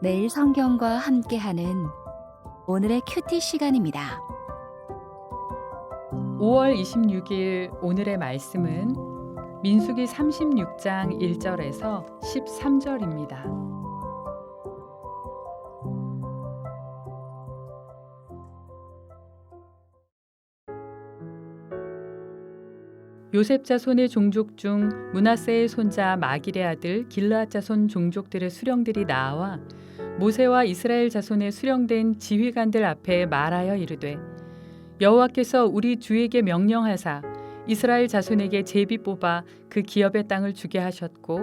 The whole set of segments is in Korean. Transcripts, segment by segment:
매일 성경과 함께하는 오늘의 큐티 시간입니다. 5월 26일 오늘의 말씀은 민수기 36장 1절에서 13절입니다. 요셉 자손의 종족 중 므낫세의 손자 마길의 아들 길르앗 자손 종족들의 수령들이 나와 모세와 이스라엘 자손의 수령된 지휘관들 앞에 말하여 이르되 여호와께서 우리 주에게 명령하사 이스라엘 자손에게 제비 뽑아 그 기업의 땅을 주게 하셨고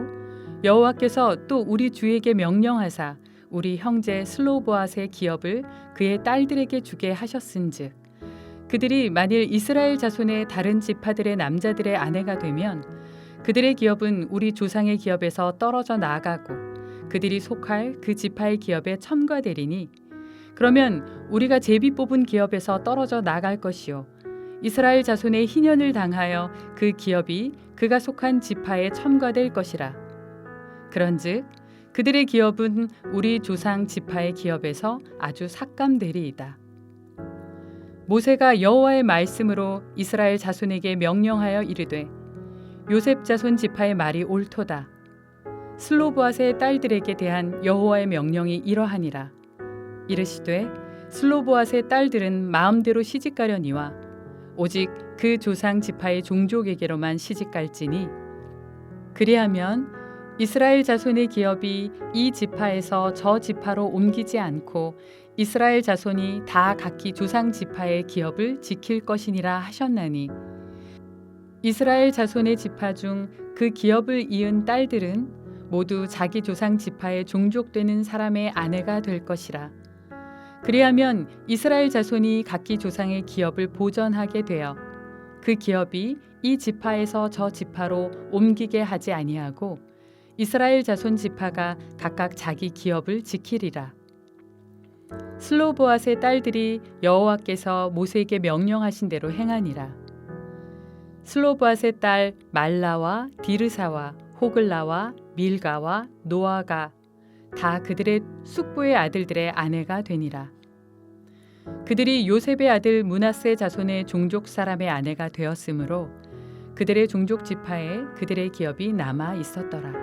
여호와께서 또 우리 주에게 명령하사 우리 형제 슬로보앗의 기업을 그의 딸들에게 주게 하셨은즉 그들이 만일 이스라엘 자손의 다른 지파들의 남자들의 아내가 되면 그들의 기업은 우리 조상의 기업에서 떨어져 나가고 그들이 속할 그 지파의 기업에 첨가되리니 그러면 우리가 제비 뽑은 기업에서 떨어져 나갈 것이요 이스라엘 자손의 희년을 당하여 그 기업이 그가 속한 지파에 첨가될 것이라. 그런즉 그들의 기업은 우리 조상 지파의 기업에서 아주 삭감되리이다. 모세가 여호와의 말씀으로 이스라엘 자손에게 명령하여 이르되 요셉 자손 지파의 말이 옳도다. 슬로보앗의 딸들에게 대한 여호와의 명령이 이러하니라. 이르시되 슬로보앗의 딸들은 마음대로 시집가려니와 오직 그 조상 지파의 종족에게로만 시집갈지니 그리하면 이스라엘 자손의 기업이 이 지파에서 저 지파로 옮기지 않고 이스라엘 자손이 다 각기 조상 지파의 기업을 지킬 것이니라 하셨나니 이스라엘 자손의 지파 중 그 기업을 이은 딸들은 모두 자기 조상 지파의 종족되는 사람의 아내가 될 것이라. 그리하면 이스라엘 자손이 각기 조상의 기업을 보전하게 되어 그 기업이 이 지파에서 저 지파로 옮기게 하지 아니하고 이스라엘 자손 지파가 각각 자기 기업을 지키리라. 슬로보앗의 딸들이 여호와께서 모세에게 명령하신 대로 행하니라. 슬로보앗의 딸 말라와 디르사와 호글라와 밀가와 노아가 다 그들의 숙부의 아들들의 아내가 되니라. 그들이 요셉의 아들 므낫세 자손의 종족 사람의 아내가 되었으므로 그들의 종족 지파에 그들의 기업이 남아 있었더라.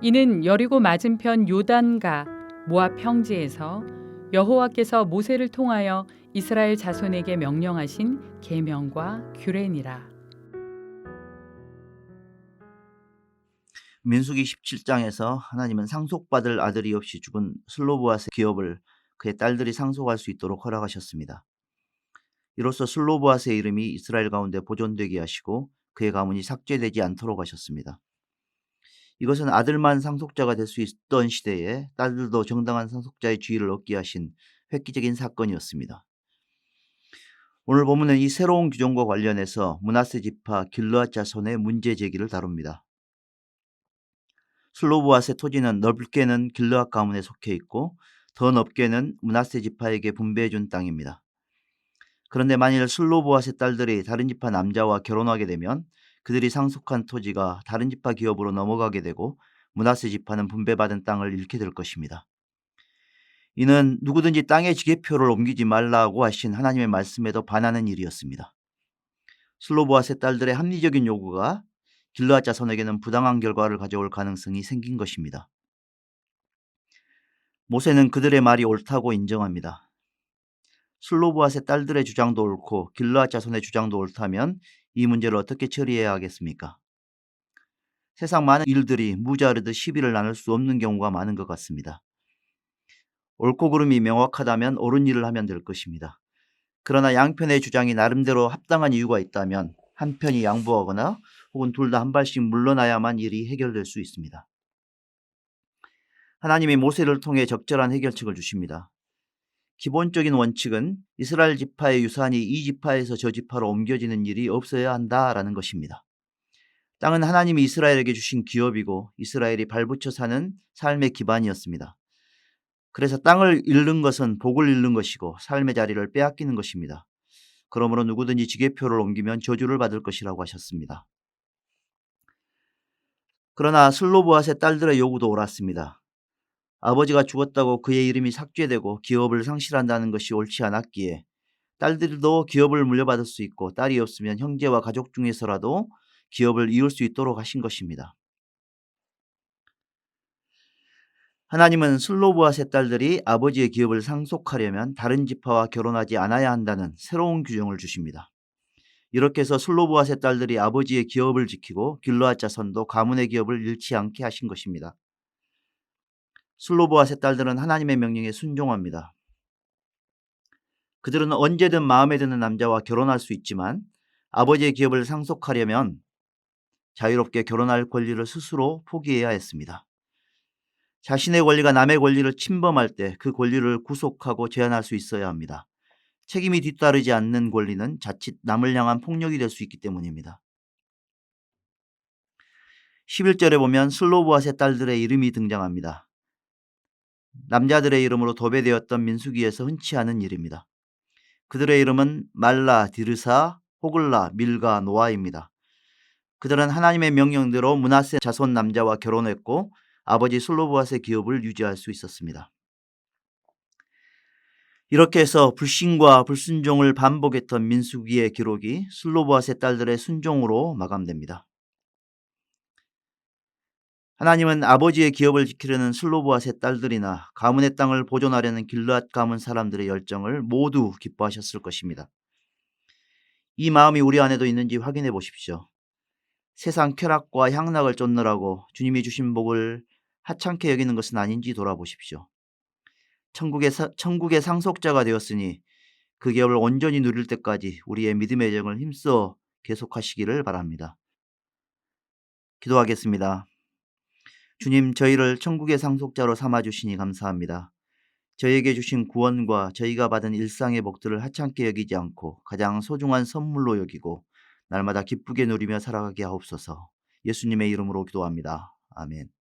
이는 여리고 맞은편 요단가 모압 평지에서 여호와께서 모세를 통하여 이스라엘 자손에게 명령하신 계명과 규례니라. 민수기 17장에서 하나님은 상속받을 아들이 없이 죽은 슬로보앗의 기업을 그의 딸들이 상속할 수 있도록 허락하셨습니다. 이로써 슬로보앗의 이름이 이스라엘 가운데 보존되게 하시고 그의 가문이 삭제되지 않도록 하셨습니다. 이것은 아들만 상속자가 될 수 있던 시대에 딸들도 정당한 상속자의 지위를 얻게 하신 획기적인 사건이었습니다. 오늘 본문은 이 새로운 규정과 관련해서 므낫세 지파 길르앗 자손의 문제 제기를 다룹니다. 슬로보앗의 토지는 넓게는 길르앗 가문에 속해 있고 더 넓게는 므낫세 지파에게 분배해준 땅입니다. 그런데 만일 슬로보앗의 딸들이 다른 지파 남자와 결혼하게 되면 그들이 상속한 토지가 다른 지파 기업으로 넘어가게 되고 므낫세 지파는 분배받은 땅을 잃게 될 것입니다. 이는 누구든지 땅의 지계표를 옮기지 말라고 하신 하나님의 말씀에도 반하는 일이었습니다. 슬로보앗의 딸들의 합리적인 요구가 길르앗 자손에게는 부당한 결과를 가져올 가능성이 생긴 것입니다. 모세는 그들의 말이 옳다고 인정합니다. 슬로보앗의 딸들의 주장도 옳고 길르앗 자손의 주장도 옳다면 이 문제를 어떻게 처리해야 하겠습니까? 세상 많은 일들이 무자르듯 시비를 나눌 수 없는 경우가 많은 것 같습니다. 옳고 그름이 명확하다면 옳은 일을 하면 될 것입니다. 그러나 양편의 주장이 나름대로 합당한 이유가 있다면 한 편이 양보하거나 혹은 둘 다 한 발씩 물러나야만 일이 해결될 수 있습니다. 하나님이 모세를 통해 적절한 해결책을 주십니다. 기본적인 원칙은 이스라엘 지파의 유산이 이 지파에서 저 지파로 옮겨지는 일이 없어야 한다라는 것입니다. 땅은 하나님이 이스라엘에게 주신 기업이고 이스라엘이 발붙여 사는 삶의 기반이었습니다. 그래서 땅을 잃는 것은 복을 잃는 것이고 삶의 자리를 빼앗기는 것입니다. 그러므로 누구든지 지계표를 옮기면 저주를 받을 것이라고 하셨습니다. 그러나 슬로보앗의 딸들의 요구도 옳았습니다. 아버지가 죽었다고 그의 이름이 삭제되고 기업을 상실한다는 것이 옳지 않았기에 딸들도 기업을 물려받을 수 있고 딸이 없으면 형제와 가족 중에서라도 기업을 이을 수 있도록 하신 것입니다. 하나님은 슬로브와 세 딸들이 아버지의 기업을 상속하려면 다른 지파와 결혼하지 않아야 한다는 새로운 규정을 주십니다. 이렇게 해서 슬로브와 세 딸들이 아버지의 기업을 지키고 길르앗 자손도 가문의 기업을 잃지 않게 하신 것입니다. 슬로브와 세 딸들은 하나님의 명령에 순종합니다. 그들은 언제든 마음에 드는 남자와 결혼할 수 있지만 아버지의 기업을 상속하려면 자유롭게 결혼할 권리를 스스로 포기해야 했습니다. 자신의 권리가 남의 권리를 침범할 때 그 권리를 구속하고 제한할 수 있어야 합니다. 책임이 뒤따르지 않는 권리는 자칫 남을 향한 폭력이 될 수 있기 때문입니다. 11절에 보면 슬로브와 세 딸들의 이름이 등장합니다. 남자들의 이름으로 도배되었던 민수기에서 흔치 않은 일입니다. 그들의 이름은 말라, 디르사, 호글라, 밀가, 노아입니다. 그들은 하나님의 명령대로 므낫세 자손 남자와 결혼했고 아버지 슬로브앗의 기업을 유지할 수 있었습니다. 이렇게 해서 불신과 불순종을 반복했던 민수기의 기록이 슬로브앗의 딸들의 순종으로 마감됩니다. 하나님은 아버지의 기업을 지키려는 슬로브앗의 딸들이나 가문의 땅을 보존하려는 길르앗 가문 사람들의 열정을 모두 기뻐하셨을 것입니다. 이 마음이 우리 안에도 있는지 확인해 보십시오. 세상 쾌락과 향락을 쫓느라고 주님이 주신 복을 하찮게 여기는 것은 아닌지 돌아보십시오. 천국의 상속자가 되었으니 그 기업을 온전히 누릴 때까지 우리의 믿음의 정을 힘써 계속하시기를 바랍니다. 기도하겠습니다. 주님, 저희를 천국의 상속자로 삼아주시니 감사합니다. 저희에게 주신 구원과 저희가 받은 일상의 복들을 하찮게 여기지 않고 가장 소중한 선물로 여기고 날마다 기쁘게 누리며 살아가게 하옵소서. 예수님의 이름으로 기도합니다. 아멘.